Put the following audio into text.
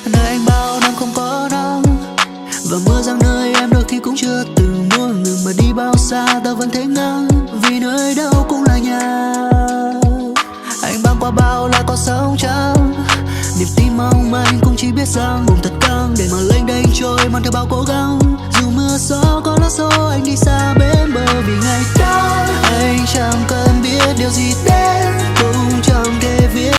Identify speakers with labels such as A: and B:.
A: Nơi anh bao năm không có nắng, và mưa giăng nơi em đôi khi cũng chưa từng muốn ngừng, mà đi bao xa ta vẫn thấy ngắn, vì nơi đâu cũng là nhà. Anh băng qua bao la có sóng trắng, niềm tin mong manh cũng chỉ biết rằng vùng thật căng để mà lênh đênh trôi mang theo bao cố gắng.